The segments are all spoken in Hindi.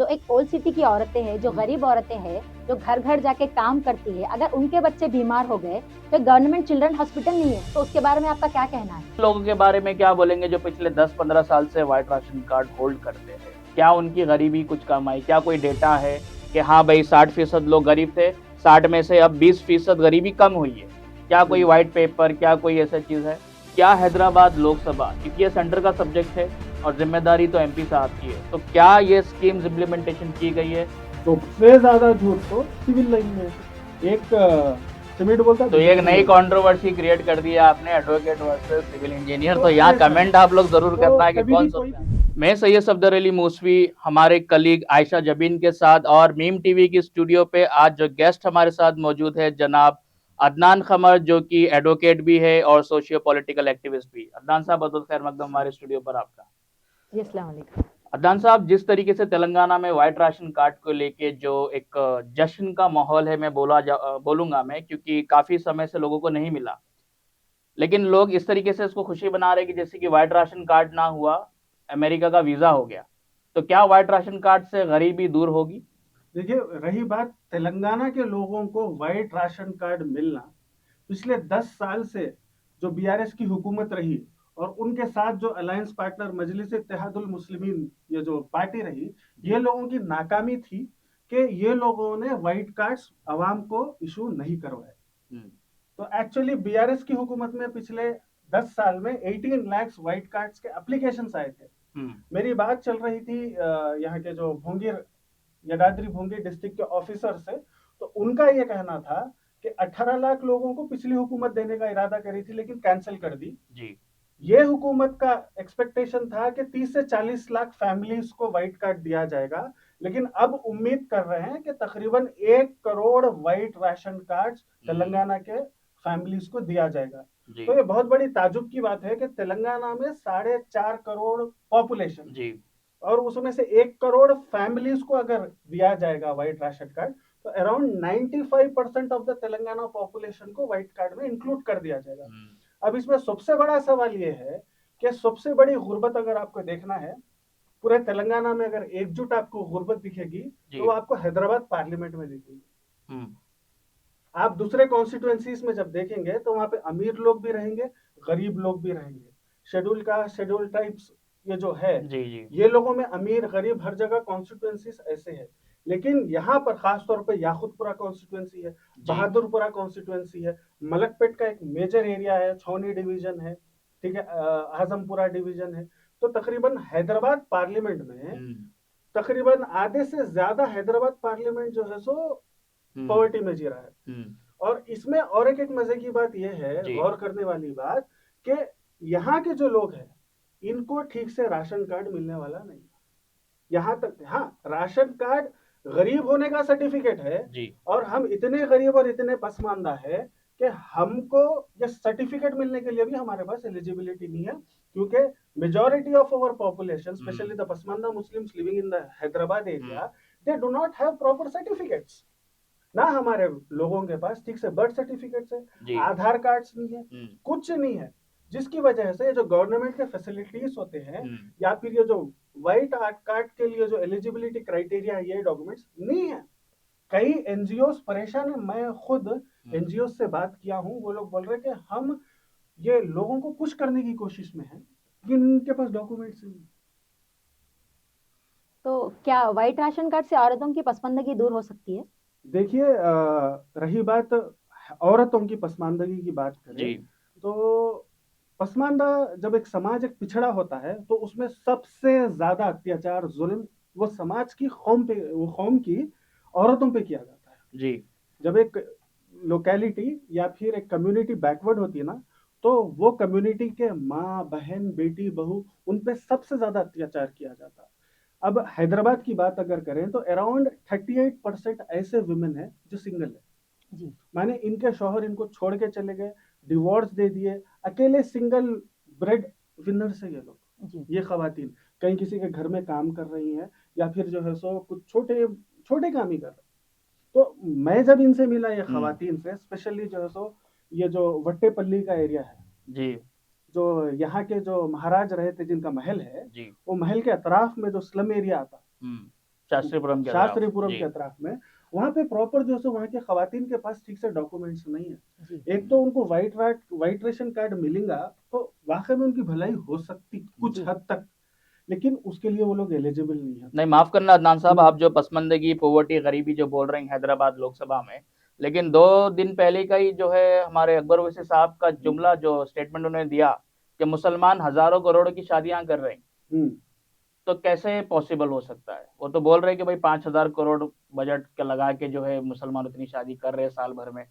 जो एक ओल्ड सिटी की औरतें हैं, जो गरीब औरतें हैं, जो घर घर जाके काम करती है, अगर उनके बच्चे बीमार हो गए तो गवर्नमेंट चिल्ड्रन हॉस्पिटल नहीं है, तो उसके बारे में आपका क्या कहना है? लोगों के बारे में क्या बोलेंगे जो पिछले 10-15 साल से व्हाइट राशन कार्ड होल्ड करते हैं? क्या उनकी गरीबी कुछ कम आई? क्या कोई डेटा है कि हाँ भाई 60% लोग गरीब थे, 60 में से अब 20% गरीबी कम हुई है? क्या कोई व्हाइट पेपर, क्या कोई ऐसा चीज़ है? क्या हैदराबाद लोकसभा, क्योंकि ये सेंटर का सब्जेक्ट है और जिम्मेदारी तो एमपी साहब की है, तो क्या ये स्कीम्स इम्प्लीमेंटेशन की गई है? सबसे ज्यादा झूठ तो सिविल लाइन में है। एक सिमिट बोलता है, तो ये एक दूसरा नई सिविल। कंट्रोवर्सी क्रिएट कर दिया आपने, एडवोकेट वर्सेस सिविल इंजीनियर। तो तो यहाँ ऐसा कमेंट आप लोग जरूर तो करना है कि कभी भी कौन कोई सोचता है। मैं सैयद सफदर अली मूसवी हमारे कलीग आयशा जबीन के साथ और मीम टीवी की स्टूडियो पे आज जो गेस्ट हमारे साथ मौजूद है जनाब अदनान खमर, जो कि एडवोकेट भी है और सोशियो पॉलिटिकल एक्टिविस्ट भी। अदनान साहब बहुत खैर मकदम हमारे स्टूडियो पर आपका। जी, अस्सलाम वालेकुम। अदनान साहब, जिस तरीके से तेलंगाना में व्हाइट राशन कार्ड को लेके जो एक जश्न का माहौल है, मैं बोलूंगा मैं, क्योंकि काफी समय से लोगों को नहीं मिला, लेकिन लोग इस तरीके से इसको खुशी बना रहे हैं कि जैसे कि व्हाइट राशन कार्ड ना हुआ, अमेरिका का वीजा हो गया। तो क्या व्हाइट राशन कार्ड से गरीबी दूर होगी? देखिए, रही बात तेलंगाना के लोगों को व्हाइट राशन कार्ड मिलना, पिछले 10 साल से जो बीआरएस की हुकूमत रही और उनके साथ जो अलायंस पार्टनर मजलिस इत्तेहादुल मुस्लिमीन, ये जो पार्टी रही, ये लोगों की नाकामी थी कि ये लोगों ने व्हाइट कार्ड्स अवाम को इशू नहीं करवाए। तो एक्चुअली बीआरएस की हुकूमत में पिछले 10 साल में 18 लाख व्हाइट कार्ड्स के एप्लीकेशंस आए थे। मेरी बात चल रही थी यहाँ के जो भोंगीर, यदाद्री भोंगीर डिस्ट्रिक्ट के ऑफिसर से, तो उनका ये कहना था कि 18 लाख लोगों को पिछली हुकूमत देने का इरादा करी थी लेकिन कैंसिल कर दी जी। ये हुकूमत का एक्सपेक्टेशन था कि 30 से 40 लाख फैमिलीज को व्हाइट कार्ड दिया जाएगा, लेकिन अब उम्मीद कर रहे हैं कि तकरीबन 1 crore white ration card Telangana के फैमिलीज को दिया जाएगा। जी। तो ये बहुत बड़ी ताजुब की बात है कि तेलंगाना में 4.5 करोड़ पॉपुलेशन जी। और उसमें से 1 करोड़ फैमिलीज को अगर दिया जाएगा व्हाइट राशन कार्ड, तो around 95% of the Telangana population को व्हाइट कार्ड में इंक्लूड कर दिया जाएगा। अब इसमें सबसे बड़ा सवाल ये है कि सबसे बड़ी गुर्बत अगर आपको देखना है पूरे तेलंगाना में, अगर एकजुट आपको गुर्बत दिखेगी तो वो आपको हैदराबाद पार्लियामेंट में दिखेगी। आप दूसरे कॉन्स्टिट्यूएंसीज में जब देखेंगे तो वहां पे अमीर लोग भी रहेंगे, गरीब लोग भी रहेंगे। शेड्यूल कास्ट, शेड्यूल ट्राइब्स, ये जो है, जी। जी। ये लोगों में अमीर गरीब हर जगह कॉन्स्टिट्यूएंसीज ऐसे है। लेकिन यहाँ पर खास तौर पे याकुतपुरा कॉन्स्टिट्यूएंसी है, बहादुरपुरा कॉन्स्टिट्यूएंसी है, मलकपेट का एक मेजर एरिया है, छौनी डिवीजन है, ठीक है, आजमपुरा डिवीजन है। तो तकरीबन हैदराबाद पार्लियामेंट में तकरीबन आधे से ज्यादा हैदराबाद पार्लियामेंट जो है सो पॉवर्टी में जी रहा है। और इसमें और एक मजे की बात यह है, गौर करने वाली बात, कि यहाँ के जो लोग हैं इनको ठीक से राशन कार्ड मिलने वाला नहीं। यहाँ तक, हाँ, राशन कार्ड गरीब होने का सर्टिफिकेट है जी। और हम इतने गरीब और इतने पसमानदा है कि हमको ये सर्टिफिकेट मिलने के लिए भी हमारे पास एलिजिबिलिटी नहीं है, क्योंकि majority of our population, specially the Pasmanda Muslims living in the Hyderabad area, they do not have proper certificates. ना हमारे लोगों के पास ठीक से बर्थ सर्टिफिकेट्स है, आधार कार्ड्स नहीं है, कुछ नहीं है, जिसकी वजह से जो गवर्नमेंट के फैसिलिटीज होते हैं या फिर ये जो व्हाइट कार्ड के लिए जो एलिजिबिलिटी क्राइटेरिया है, ये डॉक्यूमेंट्स नहीं है। कई एनजीओ परेशान है, मैं खुद एनजीओ से बात किया हूँ, वो लोग बोल रहे हैं कि हम ये लोगों को पुश करने की कोशिश में है लेकिन उनके पास डॉक्यूमेंट्स नहीं। तो क्या व्हाइट राशन कार्ड से औरतों की पसमानदगी दूर हो सकती है? देखिए, रही बात औरतों की पसमानदगी की बात करें, तो पसमानदा जब एक समाज एक पिछड़ा होता है तो उसमें सबसे ज्यादा अत्याचार जुल्म वो समाज की कौम पे, वो कौम की औरतों पे किया जाता है। जी। जब एक लोकेलिटी या फिर एक कम्युनिटी बैकवर्ड होती है ना, तो वो कम्युनिटी के माँ बहन बेटी बहू उन पे सबसे ज्यादा अत्याचार किया जाता है। अब हैदराबाद की बात अगर करें तो अराउंड 38% ऐसे वुमेन है जो सिंगल है। जी। माने इनके शौहर इनको छोड़ के चले गए, डिवोर्स दे दिए, अकेले सिंगल ब्रेड विनर से ये लोग, जी। ये खवातीन कहीं किसी के घर में काम कर रही हैं या फिर जो है सो कुछ छोटे छोटे काम ही कर रहे। तो मैं जब इनसे मिला ये खवातीन से, स्पेशली जो है सो ये जो वट्टेपल्ली का एरिया है, जी। जो यहाँ के जो महाराज रहे थे जिनका महल है, जी। वो महल के अतराफ में जो स्लम एरिया आता, शास्त्रीपुरम के तरफ। शास्त्रीपुरम जी। के अतराफ में, वहाँ पे प्रॉपर जो है वहाँ के खवातीन के पास ठीक से डॉक्यूमेंट्स नहीं है। जी एक तो उनको वाइट रेशन कार्ड मिलेगा तो वाकई में उनकी भलाई हो सकती कुछ जी हद तक, लेकिन उसके लिए वो लोग एलिजिबल नहीं है। नहीं, माफ करना अदनान साहब, आप जो पसमानदगी, पॉवर्टी, गरीबी जो बोल रहे हैं हैदराबाद लोकसभा में, लेकिन 2 दिन पहले का ही जो है हमारे अकबर ओवैसी साहब का जुमला जो स्टेटमेंट उन्होंने दिया कि मुसलमान हजारों करोड़ों की शादियां कर रहे हैं, हम्म। तो कैसे पॉसिबल हो सकता है? वो तो बोल रहे हैं कि भाई 5,000 करोड़ बजट का लगा के जो है मुसलमान इतनी शादी कर रहे हैं साल भर में।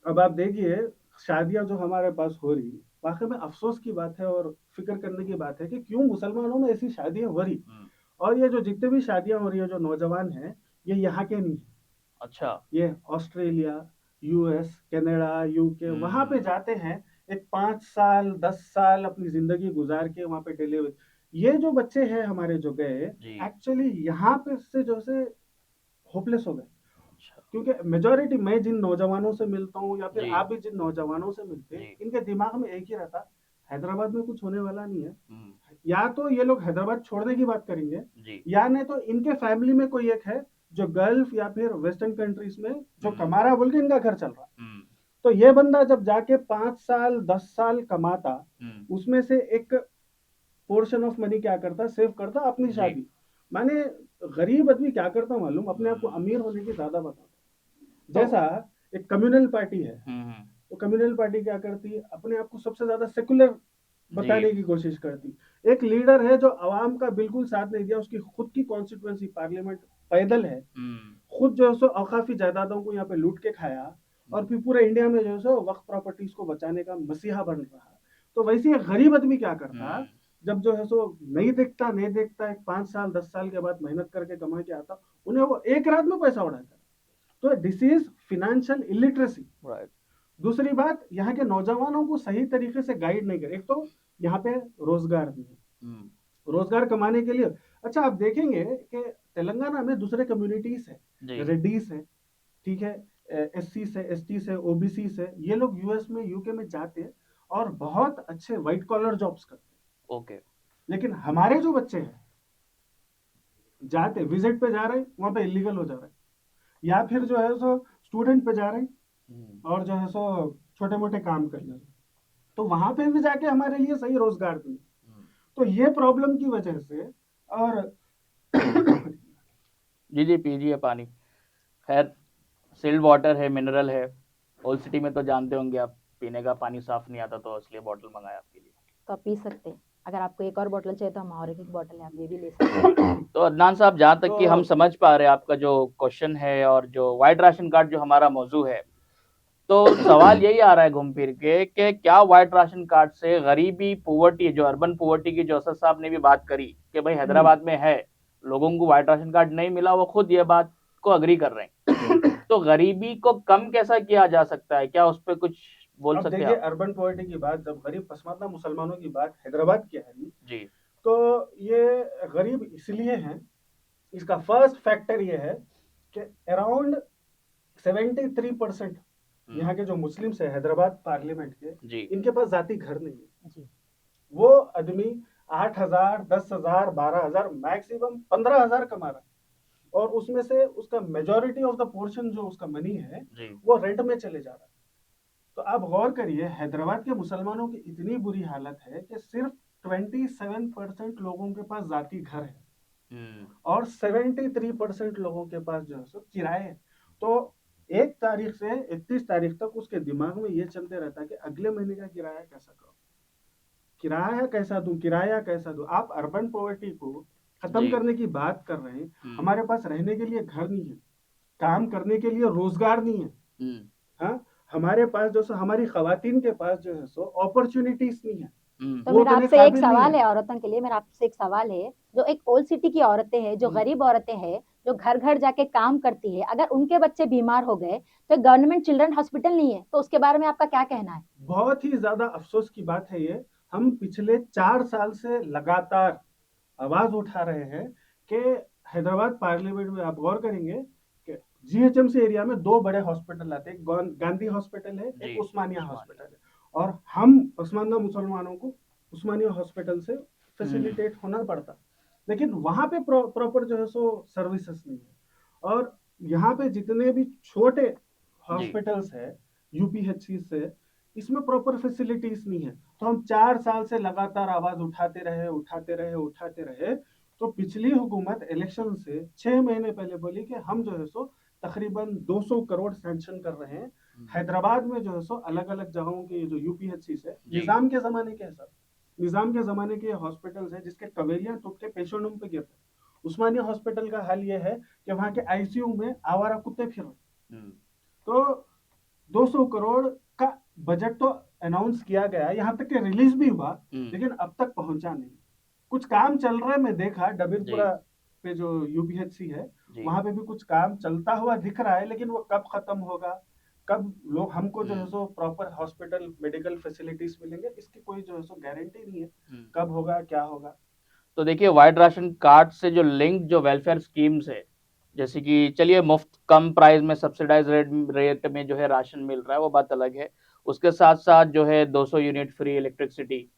अब आप देखिए, शादियां जो हमारे पास हो रही, वाकई में अफसोस की बात है और फिक्र करने की बात है कि क्यों मुसलमानों में ऐसी शादियां हो रही। और ये जो जितने भी शादियां हो रही है, जो नौजवान हैं, ये यहाँ के नहीं है, अच्छा। ये ऑस्ट्रेलिया, यूएस, कनाडा, यूके वहां पे जाते हैं, एक 5 साल 10 साल अपनी जिंदगी गुजार के वहां पे डिलीवर। ये जो बच्चे हैं हमारे जो गए, जी। एक्चुअली यहाँ पे से जो से होपलेस हो गए। अच्छा। क्योंकि मेजोरिटी, मैं जिन नौजवानों से मिलता हूँ या फिर जी। आप भी जिन नौजवानों से मिलते हैं, जी। इनके दिमाग में एक ही रहता, हैदराबाद में कुछ होने वाला नहीं है। हम्म। या तो ये लोग हैदराबाद छोड़ने की बात करेंगे, जी। या नहीं तो इनके फैमिली में कोई एक है जो गल्फ या फिर वेस्टर्न कंट्रीज में जो कमा रहा है, बोल के इनका घर चल रहा। तो ये बंदा जब जाके 5 साल 10 साल कमाता, उसमें से एक पोर्शन ऑफ मनी क्या करता, सेव करता अपनी जी। शादी। माने गरीब आदमी क्या करता मालूम, अपने आप को अमीर होने की ज्यादा बताता। जैसा एक कम्युनल पार्टी है, तो कम्युनल पार्टी क्या करती, अपने आप को सबसे ज्यादा सेकुलर बताने की कोशिश करती। एक लीडर है जो आवाम का बिल्कुल साथ नहीं दिया, उसकी खुद की कॉन्स्टिट्यूएंसी पार्लियामेंट पैदल है, खुद जो है सो औकाफी जायदादों को यहाँ पे लूट के खाया, और फिर पूरे इंडिया में जो है सो वक्फ प्रॉपर्टीज को बचाने का मसीहा बन रहा। तो वैसे एक गरीब आदमी क्या करता, जब जो है सो नहीं देखता एक 5 साल 10 साल के बाद मेहनत करके कमा के आता, उन्हें वो एक रात में पैसा उड़ाता। तो दिस इज फिनेंशियल इलिटरेसी। दूसरी बात, यहाँ के नौजवानों को सही तरीके से गाइड नहीं कर। एक तो यहाँ पे रोजगार नहीं है, रोजगार कमाने के लिए। अच्छा, आप देखेंगे कि तेलंगाना में दूसरे कम्युनिटीज है, रेड्डीज है, ठीक है, एससी से, एसटी से, ओबीसी से, ये लोग यूएस में, यूके में जाते हैं और बहुत अच्छे व्हाइट कॉलर जॉब्स करते हैं। ओके। लेकिन हमारे जो बच्चे हैं जाते विजिट पे जा रहे हैं, वहां पे इलीगल हो जा रहे हैं, या फिर जो है सो स्टूडेंट पे जा रहे हैं और जो है सो छोटे मोटे काम कर रहे हैं, तो वहां पे भी जाके हमारे लिए सही रोजगार नहीं। तो ये प्रॉब्लम की वजह से। और जी जी, पीजिए पानी। खैर, सिल्ड वाटर है, मिनरल है। ओल्ड सिटी में तो जानते होंगे आप, पीने का पानी साफ नहीं आता, तो इसलिए बॉटल मंगाया आपके लिए। तो आप पी सकते हैं। अगर आपको एक और बोतल चाहिए तो हम और एक बोतल है, आप ये भी ले सकते हैं। तो अदनान साहब, जहाँ तक कि हम समझ पा रहे हैं आपका जो क्वेश्चन है और जो वाइट राशन कार्ड जो हमारा मौजू है, तो सवाल यही आ रहा है घूम फिर के कि क्या वाइट राशन कार्ड से गरीबी, पॉवर्टी, जो अर्बन पॉवर्टी की जो असद साहब ने भी बात करी कि भाई हैदराबाद में है, लोगों को वाइट राशन कार्ड नहीं मिला, वो खुद ये बात को अग्री कर रहे हैं, तो गरीबी को कम कैसा किया जा सकता है? क्या उस पर कुछ बोल सकते हैं? देखिए, अर्बन पॉवर्टी की बात, जब गरीब पसमानदा मुसलमानों की बात हैदराबाद की है जी, तो ये गरीब इसलिए हैं, इसका फर्स्ट फैक्टर ये है कि अराउंड 73% यहाँ के जो मुस्लिम्स है हैदराबाद पार्लियामेंट के, इनके पास जाति घर नहीं है जी। वो आदमी 8,000 10,000 12,000 मैक्सिमम 15,000 कमा रहा है, और उसमें से उसका मेजॉरिटी ऑफ द पोर्शन जो उसका मनी है वो रेंट में चले जा रहा है। तो आप गौर करिए, हैदराबाद के मुसलमानों की इतनी बुरी हालत है कि सिर्फ 27% लोगों के पास जाति घर है और 73% लोगों के पास जो है सो किराए है। तो 1 तारीख से 31 तारीख तक उसके दिमाग में ये चलते रहता है कि अगले महीने का किराया कैसा करो, किराया कैसा दूं, किराया कैसा दूं। आप अर्बन पॉवर्टी को खत्म करने की बात कर रहे हैं, हमारे पास रहने के लिए घर नहीं है, काम करने के लिए रोजगार नहीं है, हाँ, हमारे पास जो सो हमारी खवातीन के पास जो है सो अपॉर्चुनिटीज नहीं है। तो मेरा आपसे एक सवाल है, औरतों के लिए मेरा आपसे एक सवाल है, जो एक ओल्ड सिटी की औरतें हैं, जो गरीब औरतें हैं, जो घर घर जाके काम करती है, अगर उनके बच्चे बीमार हो गए तो गवर्नमेंट चिल्ड्रन हॉस्पिटल नहीं है, तो उसके बारे में आपका क्या कहना है? बहुत ही ज्यादा अफसोस की बात है ये। हम पिछले 4 साल से लगातार आवाज उठा रहे हैं कि हैदराबाद पार्लियामेंट में, आप गौर करेंगे कि जीएचएमसी एरिया में 2 बड़े हॉस्पिटल आते हैं, गांधी हॉस्पिटल है, एक उस्मानिया हॉस्पिटल है, और हम पसमानदा मुसलमानों को उस्मानिया हॉस्पिटल से फैसिलिटेट होना पड़ता। लेकिन वहां पे प्रॉपर जो है सो सर्विसेज नहीं है। और यहाँ पे जितने भी छोटे हॉस्पिटल्स है यूपीएचसी से, इसमें प्रॉपर फैसिलिटीज नहीं है। तो हम 4 साल से लगातार आवाज उठाते रहे। तो पिछली हुकूमत इलेक्शन से 6 महीने पहले बोली कि हम जो है सो तकरीबन 200 करोड़ सैंक्शन कर रहे हैं हैदराबाद में जो है सो अलग अलग जगहों के जो यूपीएचसी से निजाम के जमाने के सर, निजाम के जमाने के हॉस्पिटल्स है जिसके कवेरियां टूट के पेशेंटों पे गिरते हैं। उस्मानिया हॉस्पिटल का हाल ये है कि वहां के आईसीयू में आवारा कुत्ते फिर रहे। तो 200 करोड़ का बजट तो अनाउंस किया गया, यहाँ तक कि रिलीज भी हुआ, लेकिन अब तक पहुंचा नहीं। कुछ काम चल रहा है, मैं देखा डबीरपुरा पे जो यूपीएचसी है वहां पे भी कुछ काम चलता हुआ दिख रहा है, लेकिन वो कब खत्म होगा, कब लोग हमको जो है so proper hospital medical facilities मिलेंगे, इसकी कोई जो है सो गारंटी नहीं है कब होगा क्या होगा। तो देखिए वाइट राशन कार्ड से जो लिंक जो वेलफेयर स्कीम्स है, जैसे कि चलिए मुफ्त कम प्राइस में सब्सिडाइज रेट में जो है राशन मिल रहा है, वो बात अलग है। उसके साथ साथ जो है 200 यूनिट फ्री इलेक्ट्रिसिटी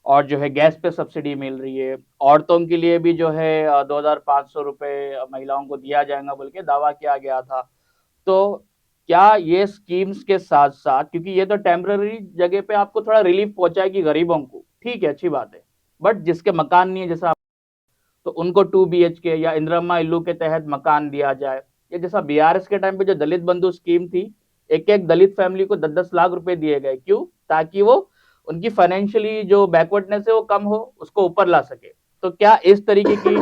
और जो है गैस पे सब्सिडी मिल रही है। औरतों के लिए भी जो है 2500 रुपये महिलाओं को दिया जाएगा बोल के दावा किया गया था। तो क्या ये स्कीम्स के साथ साथ, क्योंकि ये तो टेम्पररी जगह पे आपको थोड़ा रिलीफ पहुंचाएगी गरीबों को, ठीक है अच्छी बात है, बट जिसके मकान नहीं है जैसा, तो उनको 2 BHK या इंदिरा इल्लू के तहत मकान दिया जाए। या जैसा बीआरएस के टाइम पे जो दलित बंधु स्कीम थी, एक एक दलित फैमिली को 10-10 लाख रुपए दिए गए, क्यों? ताकि वो उनकी फाइनेंशियली जो बैकवर्डनेस है वो कम हो, उसको ऊपर ला सके। तो क्या इस तरीके की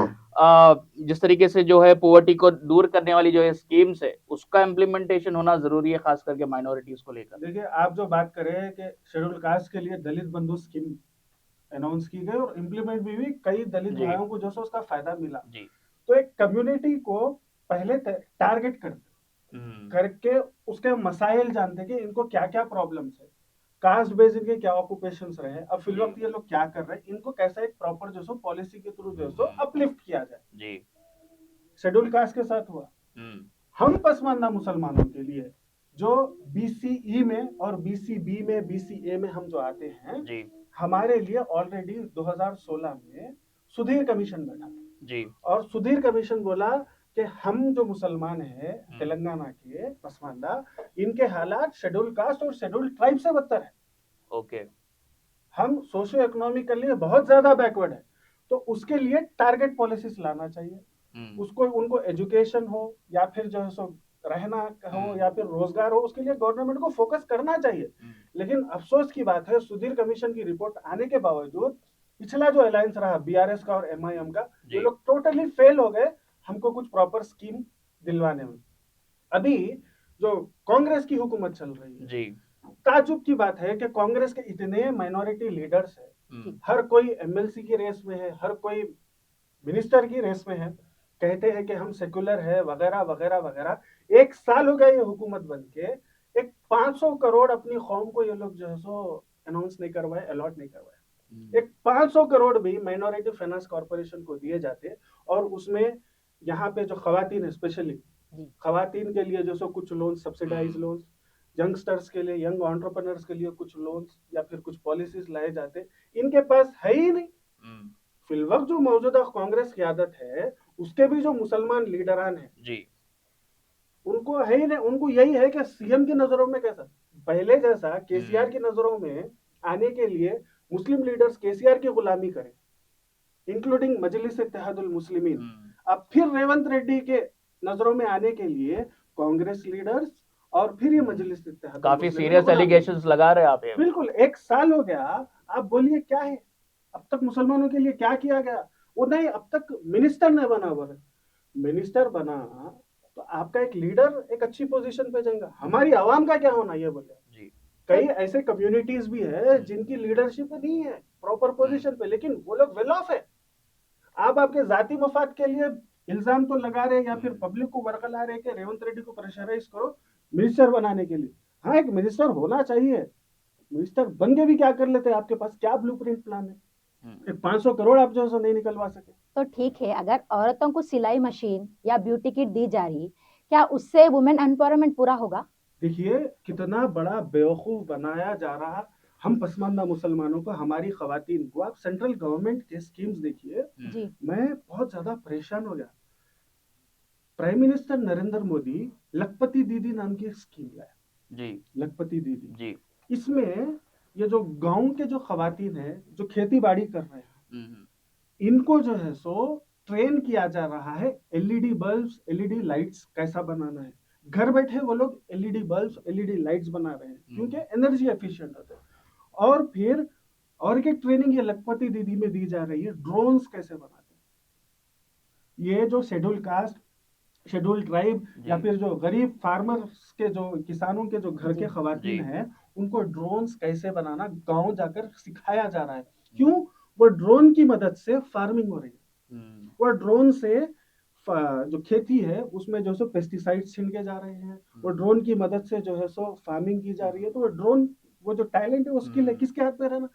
जिस तरीके से जो है पॉवर्टी को दूर करने वाली जो है स्कीम्स है, उसका इम्प्लीमेंटेशन होना जरूरी है, खास करके माइनॉरिटीज को लेकर? देखिए आप जो बात कर रहे हैं कि शेड्यूल कास्ट के लिए दलित बंधु स्कीम अनाउंस की गई और इम्प्लीमेंट भी हुई, कई दलित भाइयों को जो सो उसका फायदा मिला। तो एक कम्युनिटी को पहले टारगेट करके उसके मसाइल जानते कि इनको क्या क्या प्रॉब्लम्स है, कास्ट बेस इनके क्या ऑक्यूपेशंस रहे, अब फिल वक्त ये लोग क्या कर रहे हैं, इनको कैसा एक प्रॉपर जो सो पॉलिसी के थ्रू जो सो अपलिफ्ट किया जाए। शेड्यूल कास्ट के साथ हुआ। हम पसमानदा मुसलमानों के लिए जो BCE में और BCB में BCA में हम जो आते हैं, हमारे लिए ऑलरेडी 2016 में सुधीर कमीशन बैठा और सुधीर कमीशन बोला कि हम जो मुसलमान हैं तेलंगाना के पसमानदा, इनके हालात शेड्यूल कास्ट और शेड्यूल ट्राइब से बदतर है। ओके, हम सोशियो इकोनॉमिकली बहुत ज्यादा बैकवर्ड है। तो उसके लिए टारगेट पॉलिसीज लाना चाहिए। उसको उनको एजुकेशन हो या फिर जो है सो रहना हो या फिर रोजगार हो, उसके लिए गवर्नमेंट को फोकस करना चाहिए। लेकिन अफसोस की बात है, सुधीर कमीशन की रिपोर्ट आने के बावजूद पिछला जो अलायंस रहा बीआरएस का और MIM का, ये लोग टोटली फेल हो गए हमको कुछ प्रॉपर स्कीम दिलवाने में। अभी जो कांग्रेस की हुकूमत चल रही है, ताजुब की बात है कि कांग्रेस के इतने माइनॉरिटी लीडर्स है, हर कोई MLC की रेस में है, हर कोई मिनिस्टर की रेस में है, कहते हैं कि हम सेकुलर है वगैरह वगैरह वगैरह। 1 साल हो गया ये हुकूमत बन के, एक 500 करोड़ अपनी कौम को ये लोग जो है सो अनाउंस नहीं करवाए, अलॉट नहीं करवाए। एक 500 करोड़ भी माइनॉरिटी फाइनेंस कॉर्पोरेशन को दिए जाते और उसमें यहाँ पे जो खवातीन है, स्पेशली खवातीन के लिए जो सो कुछ लोन, सब्सिडाइज लोन, यंगस्टर्स के लिए, यंग एंटरप्रेन्योर्स के लिए कुछ लोन्स या फिर कुछ पॉलिसीज लाए जाते, इनके पास है ही नहीं। फिलवक्त जो मौजूदा कांग्रेस की आदत है, उसके भी जो मुसलमान लीडरान है उनको है ही नहीं। उनको यही है कि सीएम की नजरों में कैसा पहले जैसा केसीआर की नजरों में आने के लिए मुस्लिम लीडर्स केसीआर की गुलामी करें, इंक्लूडिंग मजलिस इत्तेहादुल मुस्लिमीन। अब फिर रेवंत रेड्डी के नजरों में आने के लिए कांग्रेस लीडर्स और फिर ये मजलिस इत्तेहादुल काफी सीरियस एलिगेशंस लगा रहे हैं आप। बिल्कुल, 1 साल हो गया, आप बोलिए क्या है अब तक मुसलमानों के लिए क्या किया गया? वो नहीं, अब तक मिनिस्टर नहीं बना हुआ है। मिनिस्टर बना तो आपका एक लीडर एक अच्छी पोजीशन पे जाएगा, हमारी आवाम का क्या होना, ये बोले। कई ऐसे कम्युनिटीज भी है जिनकी लीडरशिप नहीं है प्रॉपर पोजीशन पे, लेकिन वो लोग वेल ऑफ है। आप आपके जाती मफाद के लिए इल्जाम तो लगा रहे या फिर पब्लिक को बरकला रहे कि रेवंत रेड्डी को प्रेशराइज करो मिनिस्टर बनाने के लिए। हाँ, एक मिनिस्टर होना चाहिए, मिनिस्टर बन के भी क्या कर लेते हैं? आपके पास क्या ब्लूप्रिंट प्लान है? 500 करोड़ आप जो है नहीं निकलवा सके। तो ठीक है, अगर औरतों को सिलाई मशीन या ब्यूटी किट दी जा रही, क्या उससे वुमेन एम्पावरमेंट पूरा होगा? देखिए कितना बड़ा बेवकूफ बनाया जा रहा। हम पसमानदा मुसलमानों को, हमारी खवातीन को, आप सेंट्रल गवर्नमेंट के स्कीम्स देखिए, जी मैं बहुत ज्यादा परेशान हो गया। प्राइम मिनिस्टर नरेंद्र मोदी लखपति दीदी नाम की एक स्कीम लाया, जी लखपति दीदी। जी इसमें ये जो गांव के जो खवातीन है जो खेती बाड़ी कर रहे हैं, हम्म, इनको जो है सो ट्रेन किया जा रहा है एलईडी बल्ब्स, एलईडी लाइट्स कैसा बनाना है। घर बैठे वो लोग एलईडी बल्ब्स, एलईडी लाइट्स बना रहे हैं क्योंकि एनर्जी एफिशिएंट होते हैं। और फिर और एक ट्रेनिंग ये लखपति दीदी में दी जा रही है, ड्रोन्स कैसे बनाते हैं। ये जो शेड्यूल कास्ट, शेड्यूल ट्राइब या फिर जो गरीब फार्मर्स के, जो किसानों के जो घर के खवातीन हैं, उनको ड्रोन्स कैसे बनाना गांव जाकर सिखाया जा रहा है। क्यों? वो ड्रोन की मदद से फार्मिंग हो रही है। वो ड्रोन से जो खेती है उसमें जो सो पेस्टिसाइड छिड़के जा रहे हैं, वो ड्रोन की मदद से जो है सो फार्मिंग की जा रही है। तो वो ड्रोन, वो जो टैलेंट है, वो स्किल है, किसके हाथ में रहना?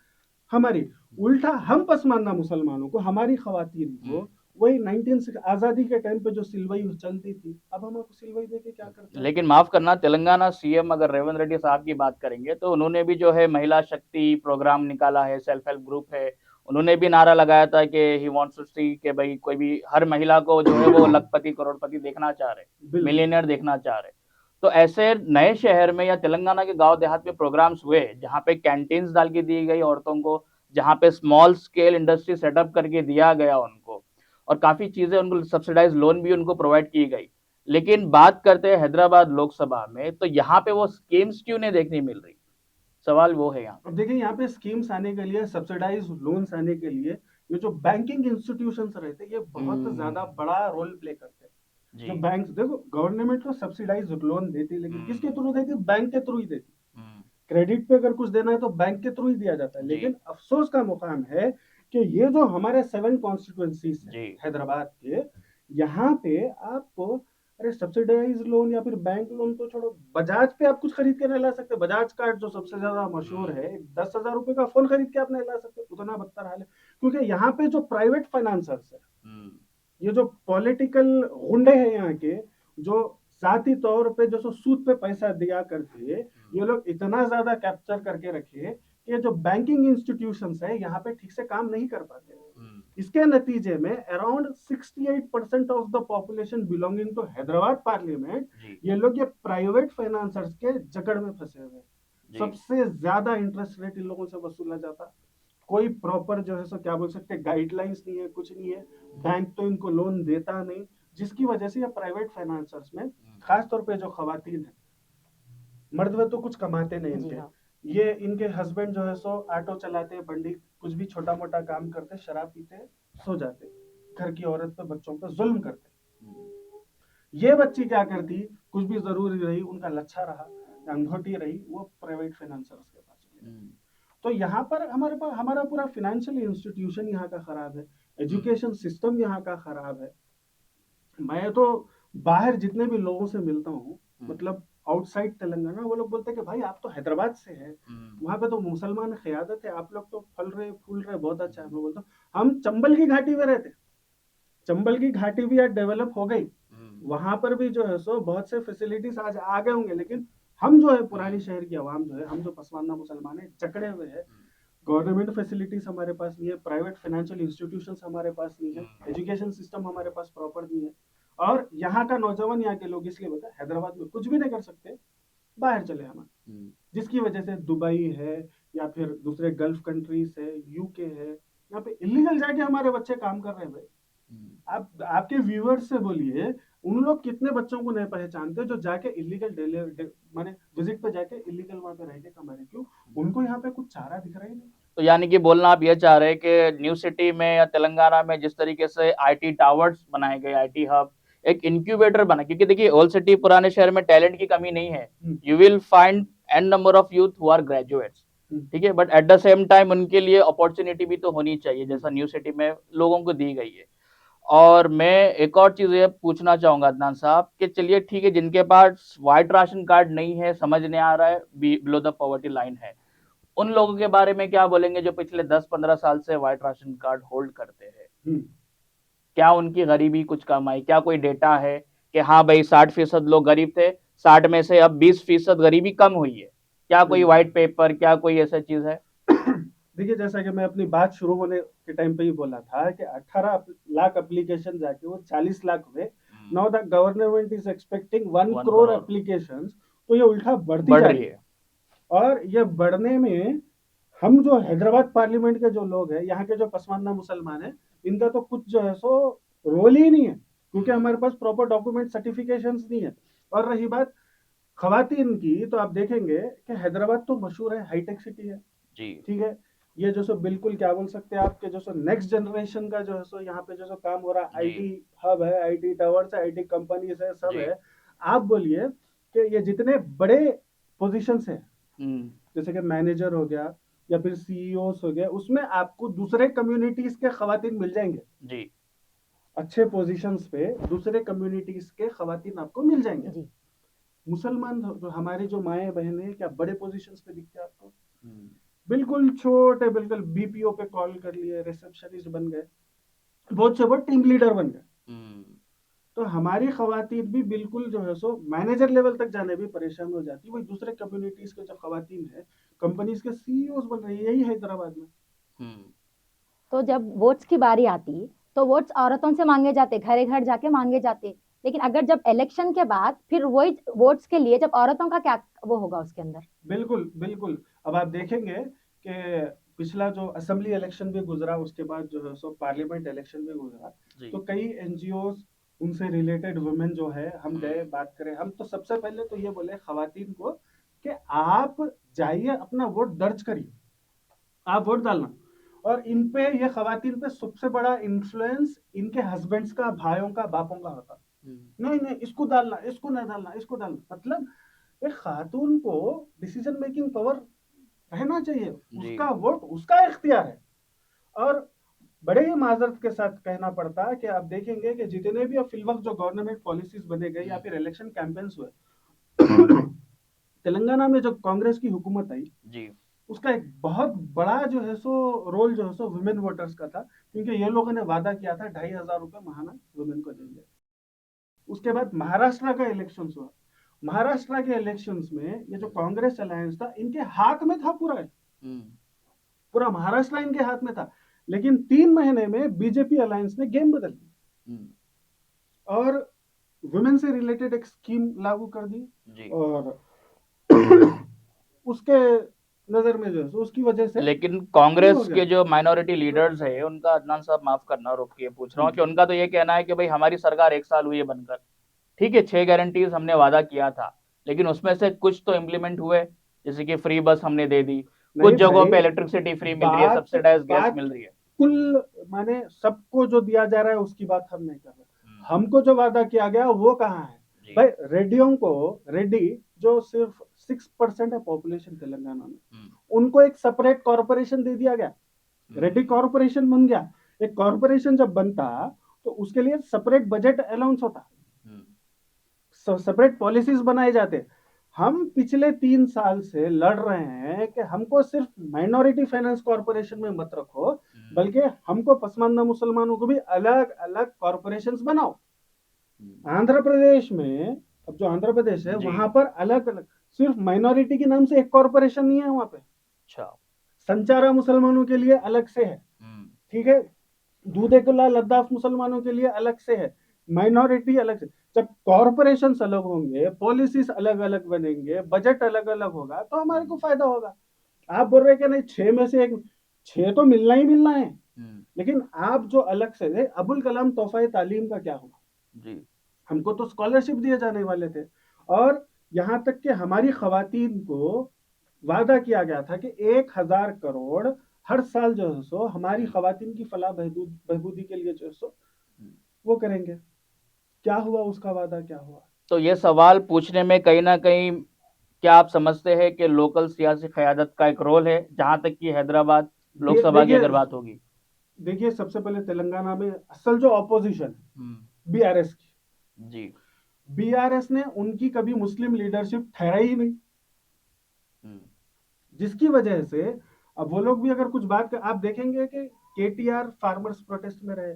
हमारी। उल्टा हम पसमानदा मुसलमानों को, हमारी खवातीन को वही 19 आजादी के टाइम पे जो सिलवई चलती थी, अब हम आपको सिलवई देके क्या करते हैं? लेकिन माफ करना, तेलंगाना सीएम अगर रेवंत रेड्डी साहब की बात करेंगे तो उन्होंने भी जो है महिला शक्ति प्रोग्राम निकाला है, सेल्फ हेल्प ग्रुप है। उन्होंने भी नारा लगाया था कि ही वांट्स टू सी कि भाई कोई भी हर महिला को जो है वो लखपति करोड़पति देखना चाह रहे, बिल्कुल। मिलियनियर देखना चाह रहे। तो ऐसे नए शहर में या तेलंगाना के गांव देहात में प्रोग्राम्स हुए जहां पे कैंटीन्स डाल के दी गई औरतों को, जहां पे स्मॉल स्केल इंडस्ट्री सेटअप करके दिया गया उनको, और काफी चीजें उनको, सब्सिडाइज लोन भी उनको प्रोवाइड की गई। लेकिन बात करते हैं हैदराबाद लोकसभा में, तो यहाँ पे वो स्कीम्स क्यों नहीं देखने मिल रही? सवाल वो है यहाँ। अब देखिए, यहाँ पे स्कीम्स आने के लिए, सब्सिडाइज लोन्स आने के लिए, ये जो बैंकिंग इंस्टीट्यूशंस रहते हैं, ये बहुत ज्यादा बड़ा रोल प्ले करते हैं। जो बैंक, देखो गवर्नमेंट को सब्सिडाइज लोन देती है, लेकिन किसके थ्रू देती है? बैंक के थ्रू ही देती है। क्रेडिट पे अगर कुछ देना है तो बैंक के थ्रू ही दिया जाता है। लेकिन अफसोस का मुकाम है कि ये जो हमारे 7 कॉन्स्टिट्यूएंसीज है हैदराबाद के, यहाँ पे आपको, अरे सब्सिडाइज लोन या फिर बैंक लोन तो छोड़ो, बजाज पे आप कुछ खरीद के नहीं ला सकते। बजाज कार्ड जो सबसे ज्यादा मशहूर है, 10,000 रुपए का फोन खरीद के आप नहीं ला सकते। उतना बदतर हाल है, क्योंकि यहाँ पे जो प्राइवेट फाइनेंसर्स है, ये जो पॉलिटिकल गुंडे हैं यहाँ के, जो जाती तौर पे जो सूद पे पैसा दिया करते, ये लोग इतना ज्यादा कैप्चर करके रखे कि जो बैंकिंग इंस्टीट्यूशंस है यहाँ पे ठीक से काम नहीं कर पाते। इसके नतीजे में around 68% of the population belonging to Hyderabad parliament, ये लोग ये प्राइवेट फाइनेंसर्स के जकड़ में फंसे हुए हैं। सबसे ज्यादा इंटरेस्ट रेट इन लोगों से वसूला जाता। कोई प्रॉपर जो है सो क्या बोल सकते, गाइडलाइंस नहीं है, कुछ नहीं है। बैंक तो इनको लोन देता नहीं, जिसकी वजह से ये प्राइवेट फाइनेंसर्स में, खासतौर पे जो खवातीन है, मर्द वे तो कुछ कमाते नहीं इनके, ये इनके हस्बैंड जो है सो ऑटो चलाते, बंडी, कुछ भी छोटा मोटा काम करते, शराब पीते, सो जाते, घर की औरत पे, बच्चों पे जुल्म करते। ये बच्ची क्या करती, कुछ भी जरूरी रही, उनका लच्छा रहा, अंगूठी रही, वो प्राइवेट फाइनेंसर्स के पास चले। तो यहाँ पर हमारा पूरा फाइनेंशियल इंस्टीट्यूशन यहाँ का खराब है, एजुकेशन सिस्टम यहाँ का खराब है। मैं तो बाहर जितने भी लोगों से मिलता हूँ, मतलब आउटसाइड तेलंगाना, वो लोग बोलते हैं कि भाई आप तो हैदराबाद से हैं, वहां पे तो मुसलमान क़यादत है, आप लोग तो फल रहे फूल रहे, बहुत अच्छा है। मैं बोलता हूँ हम चंबल की घाटी में रहते, चंबल की घाटी भी आज डेवलप हो गई, वहां पर भी जो है सो बहुत से फैसिलिटीज आज आ गए होंगे, लेकिन हम जो है पुरानी शहर की आवाम जो है, हम जो पसमानदा मुसलमान है, जकड़े हुए हैं। गवर्नमेंट फैसिलिटीज हमारे पास नहीं है, प्राइवेट फाइनेंशियल इंस्टीट्यूशंस हमारे पास नहीं है, एजुकेशन सिस्टम हमारे पास प्रॉपर नहीं है। और यहाँ का नौजवान, यहाँ के लोग इसलिए बता, हैदराबाद में कुछ भी नहीं कर सकते, बाहर चले हमारे, जिसकी वजह से दुबई है या फिर दूसरे गल्फ कंट्रीज है, यूके है, यहाँ पे इलीगल जाके हमारे बच्चे काम कर रहे हैं। भाई आप आपके व्यूअर्स से बोलिए, उन लोग कितने बच्चों को नहीं पहचानते जो जाके इलीगल माने विजिट पे जाके इलीगल वहां पे रह के कमा रहे? क्यों? उनको यहाँ पे कुछ चारा दिख रहा ही नहीं। तो यानी कि बोलना आप ये चाह रहे हैं कि न्यू सिटी में या तेलंगाना में जिस तरीके से आईटी टावर्स बनाए गए, आईटी हब, एक इंक्यूबेटर बना, क्योंकि देखिए ओल्ड सिटी पुराने शहर में टैलेंट की कमी नहीं है, you will find an number of youth who are graduates, ठीक है, but at the same time उनके लिए अपॉर्चुनिटी भी तो होनी चाहिए, जैसा न्यू सिटी में लोगों को दी गई है। और मैं एक और चीज ये पूछना चाहूंगा अदनान साहब कि चलिए ठीक है, जिनके पास व्हाइट राशन कार्ड नहीं है, समझ नहीं आ रहा है, बिलो द पॉवर्टी लाइन है, उन लोगों के बारे में क्या बोलेंगे जो पिछले 10-15 साल से व्हाइट राशन कार्ड होल्ड करते हैं? क्या उनकी गरीबी कुछ कम आई? क्या कोई डेटा है कि हाँ भाई 60% लोग गरीब थे, 60 में से अब 20% गरीबी कम हुई है? क्या कोई व्हाइट पेपर, क्या कोई ऐसा चीज है? देखिए, जैसा कि मैं अपनी बात शुरू होने के टाइम पे ही बोला था कि 18 लाख एप्लीकेशन जाके वो 40 लाख हुए। Now the government is expecting 1 1 crore crore applications, तो ये उल्टा बढ़ती बढ़ जा रही रही है। है। और ये बढ़ने में हम जो हैदराबाद पार्लियामेंट के जो लोग हैं, यहाँ के जो पसमानदा मुसलमान हैं, इनका तो कुछ जो है सो रोल ही नहीं है, क्योंकि हमारे पास प्रॉपर डॉक्यूमेंट सर्टिफिकेशंस नहीं है। और रही बात खवातीन की, तो आप देखेंगे कि हैदराबाद तो मशहूर है, हाईटेक सिटी है, जी ठीक है। ये जो सो बिल्कुल क्या बोल सकते हैं आपके जो सो नेक्स्ट जनरेशन का जो है सो यहाँ पे जो सो काम हो रहा है, जी आईटी हब है, आईटी टावर्स है, आईटी कंपनीज है, सब जी है। आप बोलिए कि ये जितने बड़े पोजीशंस हैं, हम्म जैसे कि मैनेजर हो गया या फिर सीईओस हो गया, उसमें आपको दूसरे कम्युनिटीज के खवातीन मिल जाएंगे। जी अच्छे पोजीशंस पे दूसरे कम्युनिटीज के खवातीन आपको मिल जाएंगे। जी मुसलमान जो हमारे जो माए बहन है, क्या बड़े पोजीशंस पे दिखते हैं आपको? हम्म बिल्कुल छोटे, बिल्कुल बीपीओ पे कॉल कर लिए, रिसेप्शनिस्ट बन गए, बहुत से बहुत टीम लीडर बन गए। हम्म तो हमारी खवातीन भी बिल्कुल जो है सो मैनेजर लेवल तक जाने भी परेशान हो जाती है। वही दूसरे कम्युनिटीज के जो खवातीन है, कंपनीज के सीईओस बन रही है, यही हैदराबाद में। हम्म तो जब वोट्स की बारी आती तो वोट्स औरतों से मांगे जाते, घरे घर जाके मांगे जाते, लेकिन अगर जब इलेक्शन के बाद फिर वही वोट्स के लिए जब औरतों का क्या वो होगा उसके अंदर? बिल्कुल बिल्कुल। अब आप देखेंगे कि पिछला जो असेंबली इलेक्शन भी गुजरा, उसके बाद जो है सो पार्लियामेंट इलेक्शन भी गुजरा, जी तो कई एनजीओ उनसे रिलेटेड वुमेन जो है, हम गए हम्म बात करें। हम तो सबसे पहले तो ये बोले खवातीन को कि आप जाइए अपना वोट दर्ज करिए, आप वोट डालना। और इन पे ये खवातीन पे सबसे बड़ा इन्फ्लुएंस इनके हस्बैंड्स का, भाइयों का, बापों का होता। नहीं नहीं, इसको डालना, इसको नहीं डालना, इसको डालना, मतलब एक खातून को डिसीजन मेकिंग पावर रहना चाहिए, जी उसका वोट उसका इख्तियार है। और बड़े ही माजरत के साथ कहना पड़ता है कि आप देखेंगे कि जितने भी अब फिलवक्त जो गवर्नमेंट पॉलिसीज बने गए या फिर इलेक्शन कैंपेन्स हुए, तेलंगाना में जो कांग्रेस की हुकूमत आई, जी उसका एक बहुत बड़ा जो है सो रोल जो है सो वुमेन वोटर्स का था, क्योंकि ये लोगों ने वादा किया था 2,500 रुपए महाना वुमेन को देंगे। उसके बाद महाराष्ट्र का इलेक्शन हुआ, महाराष्ट्र के इलेक्शंस में ये जो कांग्रेस अलायंस था, इनके हाथ में था पूरा, हम्म पूरा महाराष्ट्र इनके हाथ में था। लेकिन 3 महीने में बीजेपी अलायंस ने गेम बदल दी हम्म और वुमेन से रिलेटेड एक स्कीम लागू कर दी। जी और उसके नजर में जो है उसकी वजह से लेकिन ये हो कांग्रेस गया। के जो माइनॉरिटी तो लीडर्स है उनका, अदनान साहब माफ करना रोक के पूछ रहा हूँ, कि उनका तो ये कहना है कि भाई हमारी सरकार 1 साल हुई है बनकर, ठीक है 6 गारंटीज हमने वादा किया था, लेकिन उसमें से कुछ तो इम्प्लीमेंट हुए, जैसे कि फ्री बस हमने दे दी, कुछ नहीं जगहों भाई, पे इलेक्ट्रिसिटी फ्री मिल रही है, बात सब्सिडाइज गैस बात मिल रही है। कुल माने सबको जो दिया जा रहा है उसकी बात हम नहीं कर रहे। हम्म, हमको जो वादा किया गया वो कहाँ है? जी भाई रेड्डियों को, रेड्डी जो सिर्फ 6% है पॉपुलेशन तेलंगाना में, हम्म उनको एक सेपरेट कॉरपोरेशन दे दिया गया, रेड्डी हम्म कॉरपोरेशन बन गया। एक कॉरपोरेशन जब बनता तो उसके लिए सेपरेट बजट अलाउंस होता, हम्म सेपरेट पॉलिसीज बनाए जाते। हम पिछले 3 साल से लड़ रहे हैं कि हमको सिर्फ माइनॉरिटी फाइनेंस कॉरपोरेशन में मत रखो, हम्म, बल्कि हमको पसमानदा मुसलमानों को भी अलग अलग कॉरपोरेशंस बनाओ। आंध्र प्रदेश में, अब जो आंध्र प्रदेश है जी वहां पर अलग अलग, सिर्फ माइनॉरिटी के नाम से एक कॉरपोरेशन नहीं है वहां पे। अच्छा संचारा मुसलमानों के लिए अलग से है, हम्म ठीक है। दूधे कुल्ला लद्दाख मुसलमानों के लिए अलग से है, माइनॉरिटी अलग से। जब कॉरपोरेशन अलग होंगे, पॉलिसीज अलग अलग बनेंगे, बजट अलग अलग होगा, तो हमारे को हम्म फायदा होगा। आप बोल रहे कि नहीं 6 में से 1, 6 तो मिलना ही मिलना है, हम्म, लेकिन आप जो अलग से, अबुल कलाम तोहफा तालीम का क्या हुआ? जी हमको तो स्कॉलरशिप दिए जाने वाले थे। और यहाँ तक कि हमारी खवातीन को वादा किया गया था कि 1,000 करोड़ हर साल जो है सो हमारी खवातीन की फलाह बहबूदी के लिए जो है सो हम्म। वो करेंगे। क्या हुआ उसका वादा, क्या हुआ? तो ये सवाल पूछने में कहीं ना कहीं, क्या आप समझते हैं कि लोकल सियासी क़यादत का एक रोल है, जहां तक कि हैदराबाद लोकसभा की देखिए, अगर बात होगी? देखिए सबसे पहले तेलंगाना में असल जो ऑपोजिशन हम्म बीआरएस की, जी बीआरएस ने उनकी कभी मुस्लिम लीडरशिप ठहराई ही नहीं, हम्म जिसकी वजह से अब वो लोग भी अगर कुछ बात कर, आप देखेंगे कि केटीआर फार्मर्स प्रोटेस्ट में रहे,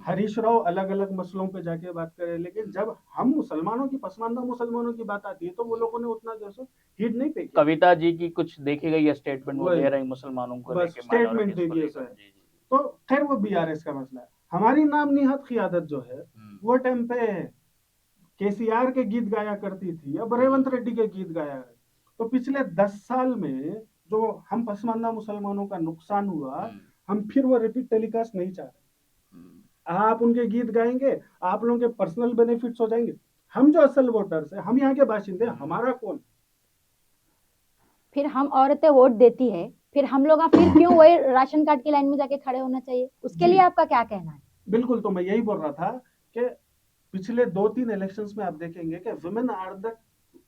हरीश राव अलग अलग मसलों पे जाके बात करे, लेकिन जब हम मुसलमानों की पसमानदा मुसलमानों की बात आती है तो वो लोगों ने उतना जो सो हीट नहीं पे किया। कविता जी की कुछ देखी गई स्टेटमेंट वो वही दे रही मुसलमानों को बस लेके, स्टेटमेंट माइनॉरिटीज दे को दिए लेकर। सर। जी जी। तो खैर वो बीआरएस का मसला है। हमारी नाम निहत क़ियादत जो है वो टाइम पे केसीआर के गीत गाया करती थी, अब रेवंत रेड्डी के गीत गाया है। तो पिछले 10 साल में जो हम पसमानदा मुसलमानों का नुकसान हुआ, हम फिर वो रिपीट टेलीकास्ट नहीं चाह रहे। आप उनके गीत गाएंगे, आप लोगों के पर्सनल बेनिफिट्स हो जाएंगे। हम जो असल वोटर्स है, हम यहाँ के बाशिंदे, हमारा कौन? फिर हम औरतें वोट देती है, फिर हम लोग फिर क्यों वही राशन कार्ड की लाइन में जाके खड़े होना चाहिए? उसके जी। लिए आपका क्या कहना है? बिल्कुल, तो मैं यही बोल रहा था कि पिछले 2-3 इलेक्शंस में आप देखेंगे कि वुमेन आर द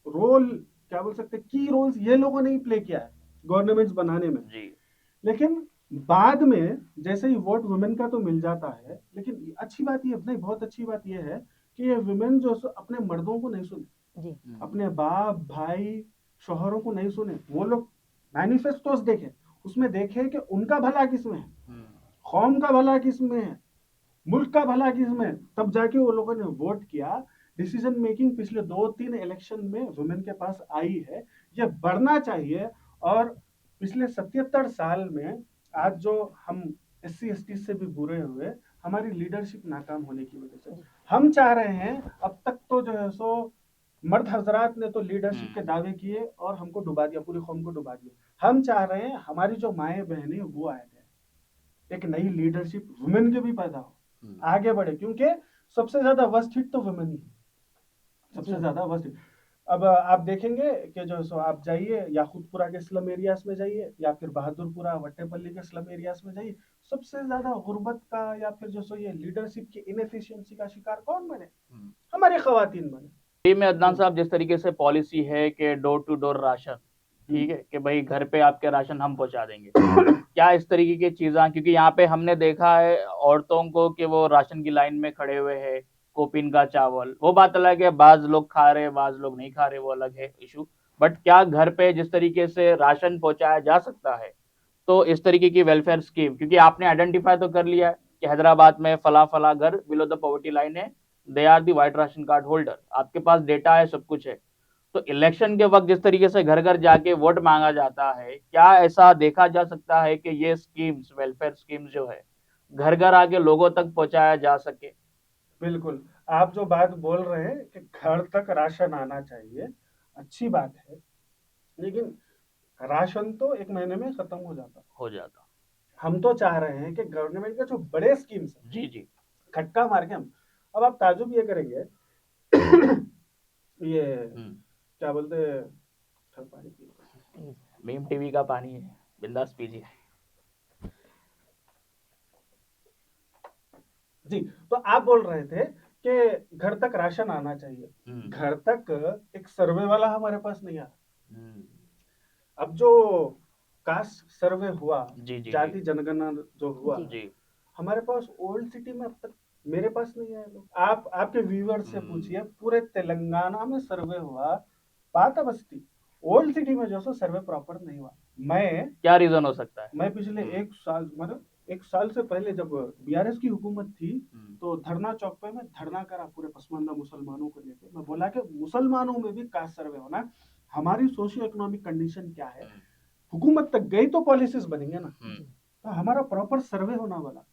रोल, क्या बोल सकते हैं, की रोल्स ये लोगों ने ही प्ले किया है गवर्नमेंट्स बनाने में। जी। लेकिन बाद में जैसे ही वोट वुमेन का तो मिल जाता है, लेकिन अच्छी बात ये नहीं, बहुत अच्छी बात ये है कि ये वुमेन जो अपने मर्दों को नहीं सुने, जी अपने बाप भाई शोहरों को नहीं सुने। वो लोग मैनिफेस्टोस देखे, उसमें देखे कि उनका भला किसमें है, कौम का भला किसमें है, मुल्क का भला किसमें, तब जाके वो लोगों ने वोट किया। डिसीजन मेकिंग पिछले 2-3 इलेक्शन में वुमेन के पास आई है, ये बढ़ना चाहिए। और पिछले 77 साल में आज जो हम SC ST से भी बुरे हुए, हमारी लीडरशिप नाकाम होने की वजह से। हम चाह रहे हैं, अब तक तो जो है सो मर्द हजरात ने तो लीडरशिप के दावे किए और हमको डुबा दिया, पूरी कौम को डुबा दिया। हम चाह रहे हैं हमारी जो माएँ बहनें वो आए थे, एक नई लीडरशिप वुमेन के भी पैदा हो, आगे बढ़े, क्योंकि सबसे ज्यादा वर्स्ट हिट तो वुमेन ही, सबसे ज्यादा वर्स्ट हिट। अब आप देखेंगे कि जो सो आप जाइए याकूतपुरा के स्लम एरियाज में जाइए या फिर बहादुरपुरा वट्टेपल्ली के स्लम एरियाज में जाइए, सबसे ज्यादा गुर्बत का या फिर जो सो ये लीडरशिप की इनएफिशिएंसी का शिकार कौन बने? हमारी खवातीन बने। ये में अदनान साहब जिस तरीके से पॉलिसी है कि डोर टू डोर राशन, ठीक है, कि भाई घर पे आपके राशन हम पहुंचा देंगे, क्या इस तरीके की चीजें, क्योंकि यहाँ पे हमने देखा है औरतों को कि वो राशन की लाइन में खड़े हुए हैं, कोपिन का चावल, वो बात अलग है, बाज लोग खा रहे हैं बाज लोग नहीं खा रहे, वो अलग है इशू। बट क्या घर पे जिस तरीके से राशन पहुंचाया जा सकता है, तो इस तरीके की वेलफेयर स्कीम, क्योंकि आपने आइडेंटिफाई तो कर लिया है कि हैदराबाद में फला फला घर बिलो द पॉवर्टी लाइन है, they are the white ration card holder, आपके पास डेटा है, सब कुछ है। तो इलेक्शन के वक्त जिस तरीके से घर घर जाके वोट मांगा जाता है, क्या ऐसा देखा जा सकता है कि ये स्कीम्स, वेलफेयर स्कीम्स जो है, घर घर आके लोगों तक पहुंचाया जा सके? बिल्कुल, आप जो बात बोल रहे हैं कि घर तक राशन आना चाहिए, अच्छी बात है, लेकिन राशन तो 1 महीने में खत्म हो जाता। हम तो चाह रहे हैं कि गवर्नमेंट के जो बड़े स्कीम्स हैं, जी जी, खटका मार के हम, अब आप ताजुब ये करेंगे ये क्या बोलते हैं, पानी पी, मीम टीवी का पानी है, बिंदास पीजिए। जी, तो आप बोल रहे थे कि घर तक राशन आना चाहिए। घर तक एक सर्वे वाला हमारे पास नहीं आ रहा। अब जो कास्ट सर्वे हुआ, जी जी जाति जनगणना जो हुआ, जी, हमारे पास ओल्ड सिटी में अब तक मेरे पास नहीं आए लोग। आप आपके व्यूअर्स से पूछिए, पूरे तेलंगाना में सर्वे हुआ, पाता बस्ती, ओल्ड सिटी में जो सो सर्वे प्रॉपर नहीं हुआ। क्या रीजन हो सकता है? मैं पिछले 1 साल, मतलब 1 साल से पहले जब बीआरएस की हुकूमत थी, तो धरना चौक पे मैं धरना करा पूरे पसमानदा मुसलमानों को लेकर। मैं बोला कि मुसलमानों में भी कास्ट सर्वे होना है, हमारी सोशियो इकोनॉमिक कंडीशन क्या है, हुकूमत तक गई तो पॉलिसीज बनेंगे ना, तो हमारा प्रॉपर सर्वे होना वाला।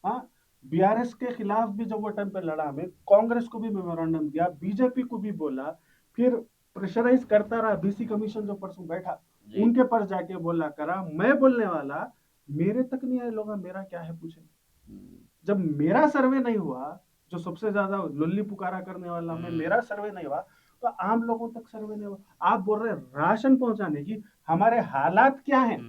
हाँ, बीआरएस के खिलाफ भी जब वो टाइम पे लड़ा, मैं कांग्रेस को भी मेमोरेंडम दिया, बीजेपी को भी बोला, फिर प्रेशराइज करता रहा। बीसी कमीशन जो परसों बैठा, उनके पास जाके बोला करा, मैं बोलने वाला, मेरे तक नहीं आए लोग, मेरा क्या है पूछे। जब मेरा सर्वे नहीं हुआ, जो सबसे ज्यादा लुल्ली पुकारा करने वाला मैं, मेरा सर्वे नहीं हुआ, तो आम लोगों तक सर्वे नहीं हुआ। आप बोल रहे राशन पहुंचाने की, हमारे हालात क्या हैं,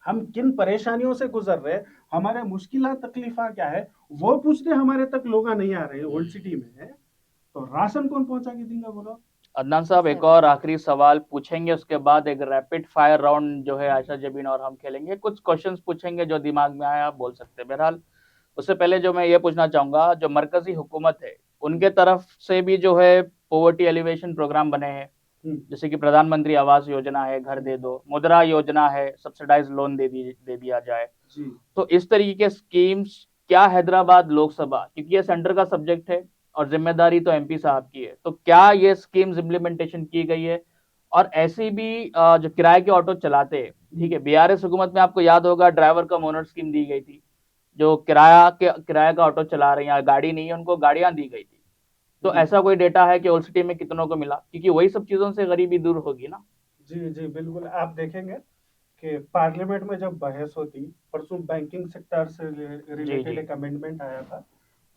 हम किन परेशानियों से गुजर रहे, हमारे मुश्किलात तकलीफा क्या है, वो पूछते हमारे तक लोग नहीं आ रहे ओल्ड सिटी में है, तो राशन कौन पहुंचा के देंगे बोलो? अदनान साहब, एक और आखिरी सवाल पूछेंगे, उसके बाद एक रैपिड फायर राउंड जो है आयशा जबीन और हम खेलेंगे, कुछ क्वेश्चंस पूछेंगे जो दिमाग में आए आप बोल सकते हैं। बहरहाल उससे पहले जो मैं ये पूछना चाहूंगा, जो मरकजी हुकूमत है उनके तरफ से भी जो है पॉवर्टी एलिवेशन प्रोग्राम बने हैं, जैसे कि प्रधानमंत्री आवास योजना है, घर दे दो, मुद्रा योजना है, सब्सिडाइज लोन दे दिया जाए, तो इस तरीके के स्कीम्स क्या हैदराबाद लोकसभा, क्योंकि ये सेंटर का सब्जेक्ट है और जिम्मेदारी तो एमपी साहब की है, तो क्या ये स्कीम्स इम्प्लीमेंटेशन की गई है? और ऐसी भी जो किराए के ऑटो चलाते हैं, ठीक है, बीआरएस हुकूमत में आपको याद होगा ड्राइवर कम ओनर स्कीम दी गई थी, जो किराया का ऑटो चला रहे हैं, गाड़ी नहीं है उनको गाड़ियां दी गई थी। तो जी ऐसा कोई डेटा है कि ओल्ड सिटी में कितनों को मिला? क्योंकि वही सब चीजों से गरीबी दूर होगी ना। जी जी बिल्कुल। आप देखेंगे कि पार्लियामेंट में जब बहस होती, परसों बैंकिंग सेक्टर से जी रिलेटेड जी एक अमेंडमेंट आया था,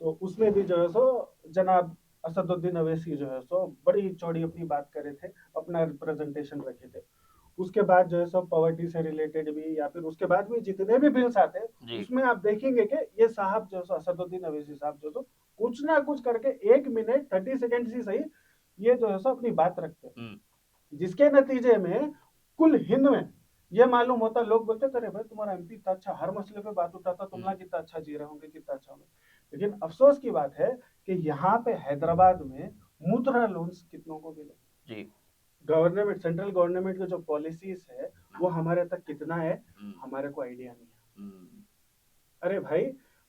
तो उसमें भी जो है सो जनाब असदुद्दीन अवैसी जो है सो बड़ी चौड़ी अपनी बात करे थे, अपना रिप्रेजेंटेशन रखे थे। उसके बाद जो है सो पॉवर्टी से रिलेटेड भी, या फिर उसके बाद भी जितने भी बिल्स आते हैं, जी उसमें आप देखेंगे कि ये साहब जो है सो असदुद्दीन अवैसी साहब जो है सो कुछ ना कुछ करके 1 मिनट 30 सेकेंड ही सही ये जो है सो अपनी बात रखते हैं, जिसके नतीजे में कुल हिंद में ये मालूम होता, लोग बोलते अरे भाई तुम्हारा एमपी इतना अच्छा हर मसले पे बात उठाता, तुम ना कितना अच्छा जी रहे होंगे, कितना अच्छा होंगे। लेकिन अफसोस की बात है कि यहाँ पे हैदराबाद में मुद्रा लोन्स कितनों को मिले। जी गवर्नमेंट, सेंट्रल गवर्नमेंट की जो पॉलिसीज है वो हमारे तक कितना है, हमारे को आइडिया नहीं है। अरे भाई,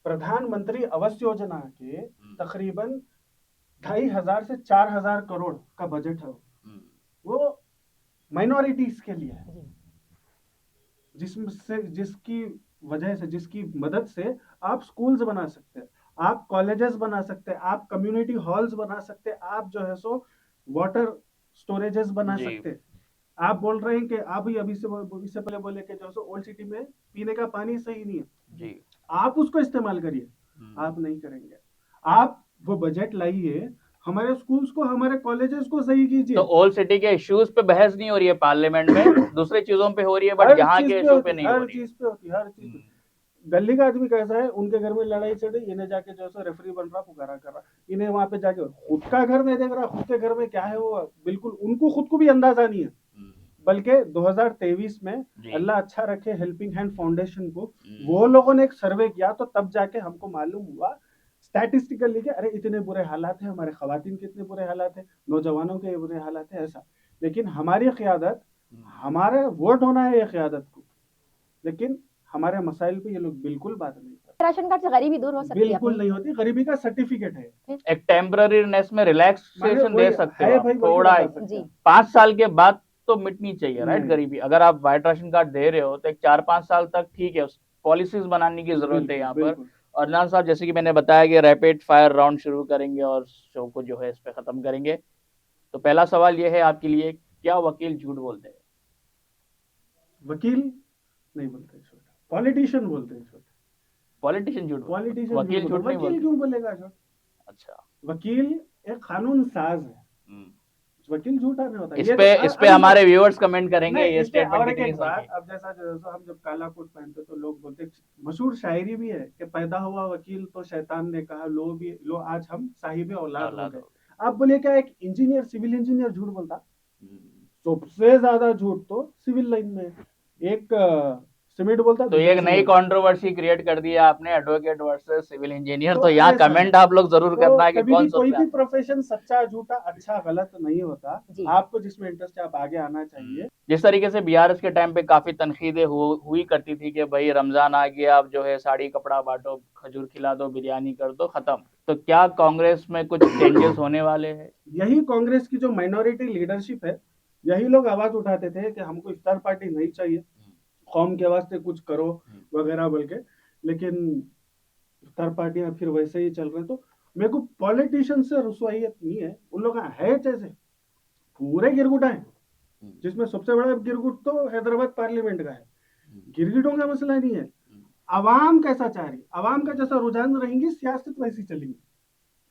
प्रधानमंत्री आवास योजना के तकरीबन 2500 से 4000 करोड़ का बजट है, वो माइनॉरिटीज के लिए है, जिसकी वजह से, जिसकी मदद से आप स्कूल्स बना सकते हैं, आप कॉलेजेस बना सकते हैं, आप कम्युनिटी हॉल्स बना सकते हैं, आप जो है सो वाटर स्टोरेजेस बना जी सकते हैं। आप बोल रहे हैं कि आप ही अभी से इससे पहले बोले कि जो है सो ओल्ड सिटी में पीने का पानी सही नहीं है, जी आप उसको इस्तेमाल करिए। आप नहीं करेंगे, आप वो बजट लाइए, हमारे स्कूल्स को, हमारे कॉलेजेस को सही कीजिए। तो ओल्ड सिटी के इश्यूज पे बहस नहीं हो रही है पार्लियामेंट में, दूसरे चीजों पे हो रही है, बट हर यहाँ चीज के पे इशू पे होती, नहीं हो हर रही है। चीज पे होती, हर चीज पे। गली का आदमी कैसा है, उनके घर में लड़ाई चढ़ी, इन्हें जाके जो है रेफरी बन रहा, पुकारा कर रहा, इन्हें वहां पे जाके खुद का घर नहीं देख रहा, खुद के घर में क्या है वो बिल्कुल उनको खुद को भी अंदाजा नहीं है। बल्कि 2023 में जी अल्लाह अच्छा रखे हेल्पिंग हैंड फाउंडेशन को, वो लोगों ने एक सर्वे किया, तो तब जाके हमको मालूम हुआ स्टैटिस्टिकली कि अरे इतने बुरे हालात है, हमारे खवातीन के इतने बुरे हालात है, नौजवानों के बुरे हालात है, ऐसा। लेकिन हमारी क़यादत, हमारे वोट होना है ये क़यादत को, लेकिन हमारे मसाइल पे ये लोग बिल्कुल बात नहीं करते। राशन कार्ड से गरीबी दूर हो सकती है बिल्कुल अपनी। नहीं होती, गरीबी का सर्टिफिकेट है, एक टेम्पररीनेस में माने रिलैक्सेशन दे वही सकते हो है आप भाई, वही थोड़ा, बता सकते जी हैं। 5 साल के बाद तो मिटनी चाहिए, राइट? नहीं, गरीबी अगर आप वाइट राशन कार्ड दे रहे हो तो एक 4-5 साल तक ठीक है, पॉलिसीज बनाने की जरूरत है बिल्कुल यहाँ पर। बिल्कुल। और अदनान साहब, जैसे कि मैंने बताया कि रैपिड फायर राउंड शुरू करेंगे और शो को जो है इस पे खत्म करेंगे। तो पहला सवाल ये है आपके लिए, क्या वकील झूठ बोलते हैं? वकील नहीं बोलते झूठ, पॉलिटिशियन बोलते हैं झूठ। पॉलिटिशियन झूठ बोलते हैं, पॉलिटिशियन झूठ वकील बोलते, झूठ नहीं वकील बोलते? क्यों बोलेगा झूठ? अच्छा। वकील एक कानून साज है, हम्म। वकील झूठा नहीं होता। इस ये पे तो इस पे हमारे व्यूअर्स कमेंट करेंगे नहीं, ये इस पे स्टेटमेंट और कितनी एक सही बात, है। अब जैसा जो है सो हम जब काला कोट पहनते तो लोग बोलते, मशहूर शायरी भी है कि पैदा हुआ वकील तो शैतान ने कहा, लो आज हम साहिब औलाद हो गए। आप बोले क्या एक इंजीनियर, सिविल इंजीनियर झूठ बोलता? सबसे ज्यादा झूठ तो सिविल लाइन में एक सीमेंट बोलता, तो ये एक दूसरा नई सीमेंट। कंट्रोवर्सी क्रिएट कर दिया आपने, एडवोकेट वर्सेस सिविल इंजीनियर। तो तो यहाँ ऐसा है, कमेंट आप लोग जरूर तो करना है कि कभी कौन भी कोई सबसे भी प्रोफेशन सच्चा झूठा अच्छा गलत नहीं होता, जी आपको जिसमें इंटरेस्ट है आप आगे आना चाहिए। जिस तरीके से बीआरएस के टाइम पे काफी तनकीदें हुई करती थी कि भाई रमजान आ गया, अब जो है साड़ी कपड़ा बांटो, खजूर खिला दो, बिरयानी कर दो, खत्म। तो क्या कांग्रेस में कुछ चेंजेस होने वाले हैं? यही कांग्रेस की जो माइनॉरिटी लीडरशिप है, यही लोग आवाज उठाते थे कि हमको इफ्तार पार्टी नहीं चाहिए, कौम के वास्ते कुछ करो वगैरह बोल के। लेकिन इफ्तार पार्टियां फिर वैसे ही चल रहे हैं। तो मेरे को पॉलिटिशियन से रसवाइयत नहीं है, उन लोग है जैसे पूरे गिरगुटा है, जिसमें सबसे बड़ा गिरगुट तो हैदराबाद पार्लियामेंट का है। गिरगिटों का मसला नहीं है, अवाम कैसा चाह रही, अवाम का जैसा रुझान रहेंगी सियासत वैसी चलेंगी।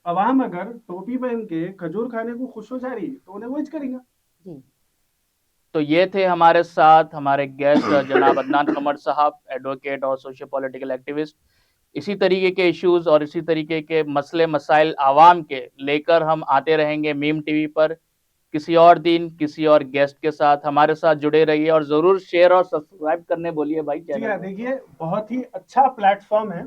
अवाम अगर टोपी पहन के खजूर खाने को खुश हो जा रही है तो उन्हें वही करेंगे। जी तो ये थे हमारे साथ हमारे गेस्ट जनाब अदनान कमर साहब, एडवोकेट और सोशियो पॉलिटिकल एक्टिविस्ट। इसी तरीके के इश्यूज और इसी तरीके के मसले मसाइल आवाम के लेकर हम आते रहेंगे मीम टीवी पर। किसी और दिन किसी और गेस्ट के साथ हमारे साथ जुड़े रहिए और जरूर शेयर और सब्सक्राइब करने बोलिए भाई जी चैनल हाँ, को। देखिए बहुत ही अच्छा प्लेटफॉर्म है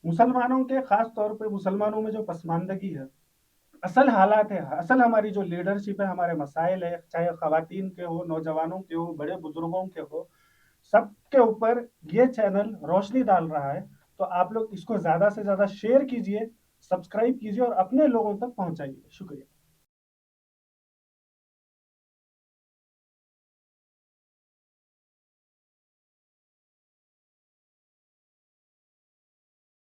मुसलमानों के, खास तौर पे मुसलमानों में जो पसमानदगी है, असल हालात है, असल हमारी जो लीडरशिप है, हमारे मसाइल है, चाहे खवातीन के हो, नौजवानों के हो, बड़े बुजुर्गों के हो, सबके ऊपर ये चैनल रोशनी डाल रहा है। तो आप लोग इसको ज्यादा से ज्यादा शेयर कीजिए, सब्सक्राइब कीजिए और अपने लोगों तक पहुंचाइए। शुक्रिया।